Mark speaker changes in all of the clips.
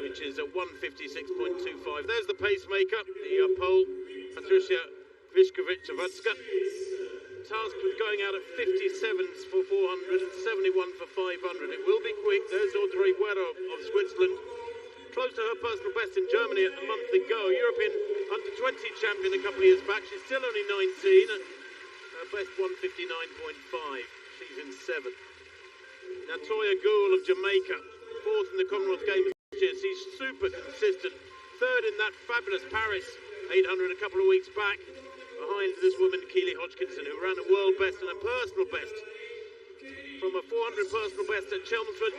Speaker 1: which is at 156.25. There's the pacemaker, the pole, Patricia Vyshkovich-Zawadzka. Tasked with going out at 57s for 400 and 71 for 500. It will be quick. There's Audrey Guerrero of Switzerland. Close to her personal best in Germany a month ago. European under-20 champion a couple of years back. She's still only 19. Her best 159.5. She's in 7th. Natoya Gould of Jamaica. 4th in the Commonwealth Games this year. She's super consistent. 3rd in that fabulous Paris 800 a couple of weeks back. Behind this woman, Keely Hodgkinson, who ran a world best and a personal best. From a 400 personal best at Chelmsford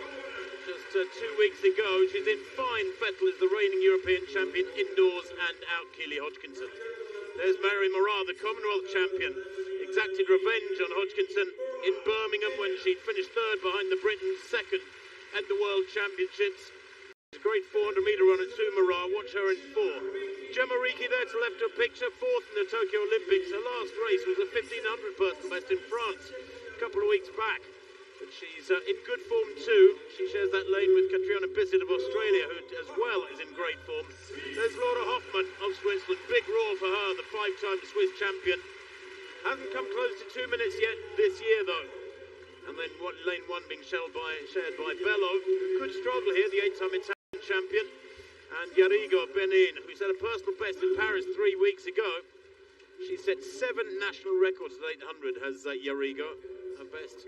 Speaker 1: just 2 weeks ago. She's in fine fettle as the reigning European champion indoors and out, Keely Hodgkinson. There's Mary MORAA, the Commonwealth champion. Exacted revenge on Hodgkinson in Birmingham when she finished 3rd behind the Britons, 2nd at the World Championships. She's a great 400-metre runner too, MORAA. Watch her in 4. Gemma Ricci there to left of picture, 4th in the Tokyo Olympics. Her last race was a 1500 personal best in France a couple of weeks back. But she's in good form too. She shares that lane with Catriona Bissett of Australia, who as well is in great form. There's Laura Hoffmann of Switzerland. Big roar for her, the 5-time Swiss champion. Hasn't come close to 2 minutes yet this year though. And then lane 1 being shared by Bello, who could struggle here, the 8-time Italian champion. And Yarrigo Benin, who set a personal best in Paris 3 weeks ago. She set 7 national records at 800, has Yarrigo. Her best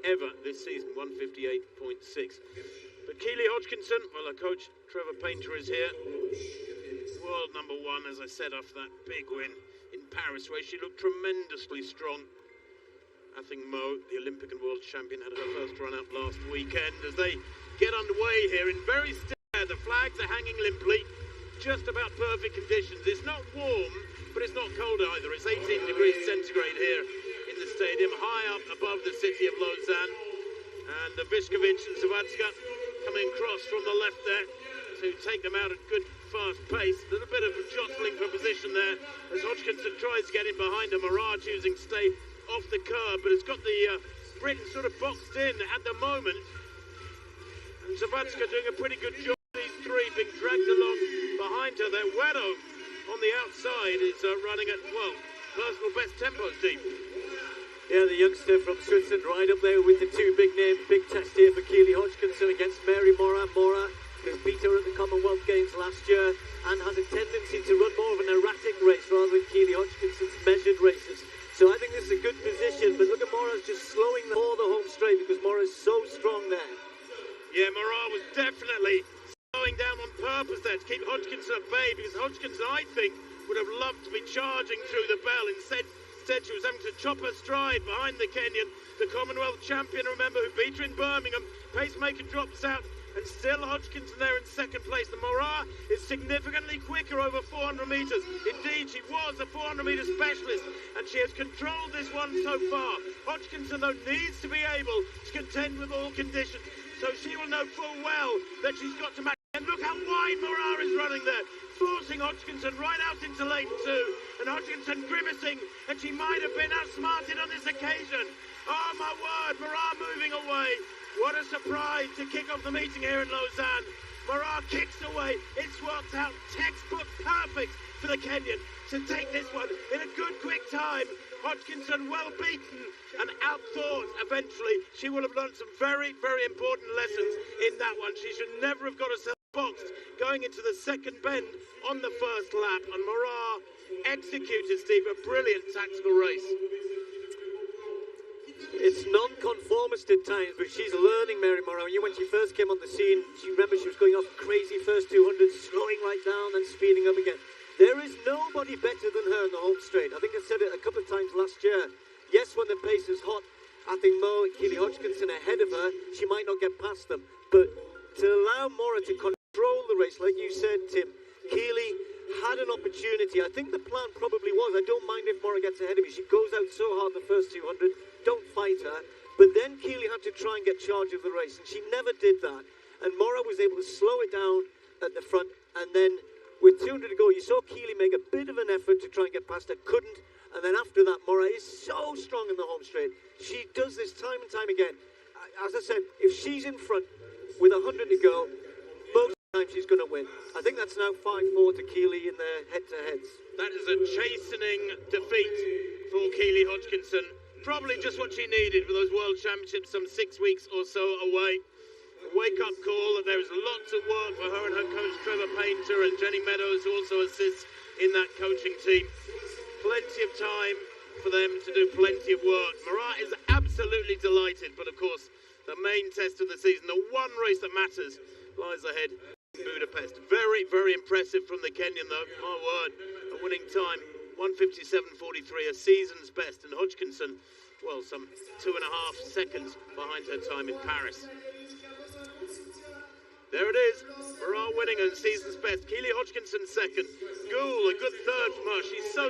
Speaker 1: ever this season, 158.6. But Keely Hodgkinson, well, her coach Trevor Painter is here. World number 1, as I said, after that big win in Paris, where she looked tremendously strong. I think Mo, the Olympic and world champion, had her first run out last weekend as they get underway here in very still. The flags are hanging limply, just about perfect conditions. It's not warm, but it's not cold either. It's 18 degrees centigrade here in the stadium, high up above the city of Lausanne. And Vyshkovich and Zawadzka coming across from the left there to take them out at good, fast pace. A little bit of jostling for position there as Hodgkinson tries to get in behind her. MORAA choosing to stay off the curb, but it's got the Britain sort of boxed in at the moment. And Zawadzka doing a pretty good job. These 3 being dragged along behind her. Their Guerrero on the outside is running at, well, personal best tempos deep.
Speaker 2: Yeah, the youngster from Switzerland right up there with the 2 big names. Big test here for Keely Hodgkinson against Mary MORAA. MORAA, who beat her at the Commonwealth Games last year and has a tendency to run more of an erratic race rather than Keely Hodgkinson's measured races. So I think this is a good position, but look at MORAA's just slowing the home straight because MORAA's so strong there.
Speaker 1: Yeah, MORAA was definitely slowing down on purpose there to keep Hodgkinson at bay, because Hodgkinson, I think, would have loved to be charging through the bell. Instead she was having to chop her stride behind the Kenyan, the Commonwealth champion, remember, who beat her in Birmingham. Pacemaker drops out, and still Hodgkinson there in 2nd place. The MORAA is significantly quicker over 400 metres. Indeed, she was a 400-metre specialist, and she has controlled this one so far. Hodgkinson, though, needs to be able to contend with all conditions. So she will know full well that she's got to match. And look how wide MORAA is running there, forcing Hodgkinson right out into lane 2. And Hodgkinson grimacing, and she might have been outsmarted on this occasion. Oh my word, MORAA moving away. What a surprise to kick off the meeting here in Lausanne. MORAA kicks away. It's worked out textbook perfect for the Kenyan to take this one in a good quick time. Hodgkinson well beaten and outthought eventually. She will have learned some very, very important lessons in that one. She should never have got herself boxed going into the 2nd bend on the 1st lap. And MORAA executed, Steve, a brilliant tactical race.
Speaker 2: It's non-conformist at times, but she's learning, Mary MORAA. When she first came on the scene, she was going off crazy first 200, slowing right down and speeding up again. There is nobody better than her in the home straight. I think I said it a couple of times last year. Yes, when the pace is hot, I think Keely Hodgkinson ahead of her, she might not get past them. But to allow MORAA to control the race, like you said, Tim, Keely had an opportunity. I think the plan probably was, I don't mind if MORAA gets ahead of me. She goes out so hard the first 200, don't fight her. But then Keely had to try and get charge of the race, and she never did that. And MORAA was able to slow it down at the front, and then with 200 to go, you saw Keely make a bit of an effort to try and get past her, couldn't. And then after that, MORAA is so strong in the home straight. She does this time and time again. As I said, if she's in front with 100 to go, most of the time she's going to win. I think that's now 5-4 to Keely in their head-to-heads.
Speaker 1: That is a chastening defeat for Keely Hodgkinson. Probably just what she needed for those World Championships some 6 weeks or so away. A wake-up call that there is lots of work for her and her coach Trevor Painter, and Jenny Meadows who also assists in that coaching team. Plenty of time for them to do plenty of work. MORAA is absolutely delighted, but of course the main test of the season, the one race that matters, lies ahead in Budapest. Very, very impressive from the Kenyan though, my word. A winning time, 1:57.43, a season's best, and Hodgkinson, well, some 2.5 seconds behind her time in Paris. There it is, MORAA winning and season's best. Keely Hodgkinson second. Gould, a good third from her. She's so